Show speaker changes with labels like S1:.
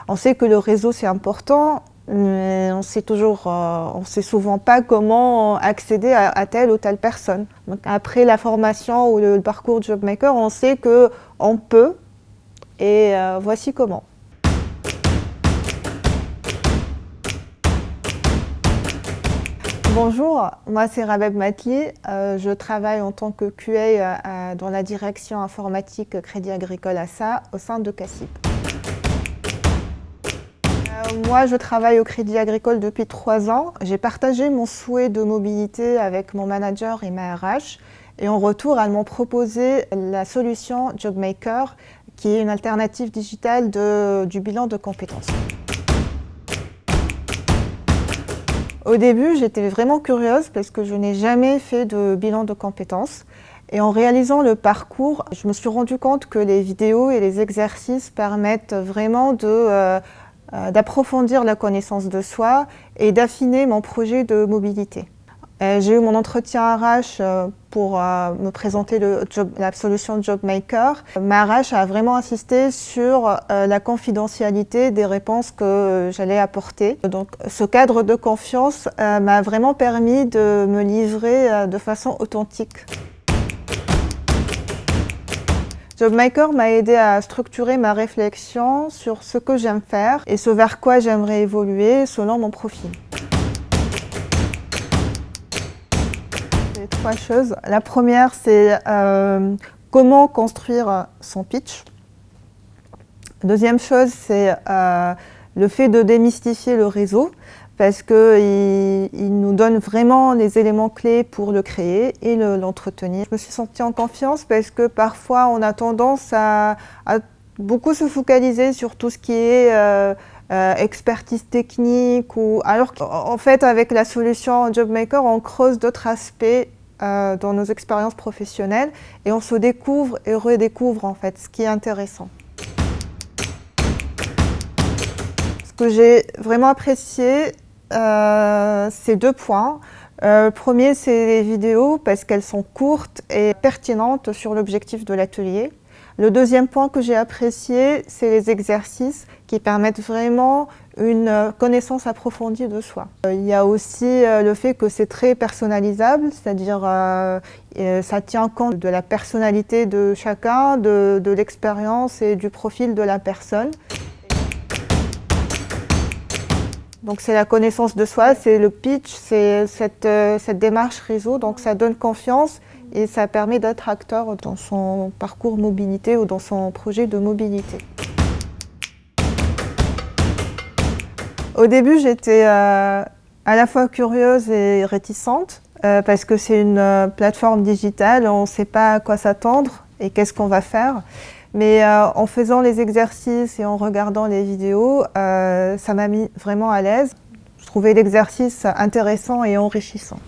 S1: On sait que le réseau c'est important, mais on sait souvent pas comment accéder à telle ou telle personne. Donc après la formation ou le parcours JobMaker, on sait que on peut et voici comment. Bonjour, moi c'est Rabeb Matli, je travaille en tant que QA dans la direction informatique Crédit Agricole SA au sein de CACIB. Moi je travaille au Crédit Agricole depuis 3 ans. J'ai partagé mon souhait de mobilité avec mon manager et ma RH et en retour elles m'ont proposé la solution JobMaker qui est une alternative digitale du bilan de compétences. Au début, j'étais vraiment curieuse parce que je n'ai jamais fait de bilan de compétences. Et en réalisant le parcours, je me suis rendu compte que les vidéos et les exercices permettent vraiment d'approfondir la connaissance de soi et d'affiner mon projet de mobilité. J'ai eu mon entretien RH pour me présenter la solution JobMaker. Ma RH a vraiment insisté sur la confidentialité des réponses que j'allais apporter. Donc, ce cadre de confiance m'a vraiment permis de me livrer de façon authentique. JobMaker m'a aidé à structurer ma réflexion sur ce que j'aime faire et ce vers quoi j'aimerais évoluer selon mon profil. 3 choses. La première, c'est comment construire son pitch. Deuxième chose, c'est le fait de démystifier le réseau parce qu'il nous donne vraiment les éléments clés pour le créer et l'entretenir. Je me suis sentie en confiance parce que parfois on a tendance à beaucoup se focaliser sur tout ce qui est expertise technique alors qu'en fait avec la solution JobMaker on creuse d'autres aspects dans nos expériences professionnelles et on se découvre et redécouvre en fait ce qui est intéressant. Ce que j'ai vraiment apprécié, c'est 2 points. Le premier, c'est les vidéos parce qu'elles sont courtes et pertinentes sur l'objectif de l'atelier. Le deuxième point que j'ai apprécié, c'est les exercices qui permettent vraiment une connaissance approfondie de soi. Il y a aussi le fait que c'est très personnalisable, c'est-à-dire ça tient compte de la personnalité de chacun, de l'expérience et du profil de la personne. Donc c'est la connaissance de soi, c'est le pitch, c'est cette démarche réseau, donc ça donne confiance et ça permet d'être acteur dans son parcours mobilité ou dans son projet de mobilité. Au début, j'étais à la fois curieuse et réticente parce que c'est une plateforme digitale, on ne sait pas à quoi s'attendre et qu'est-ce qu'on va faire. Mais en faisant les exercices et en regardant les vidéos, ça m'a mis vraiment à l'aise. Je trouvais l'exercice intéressant et enrichissant.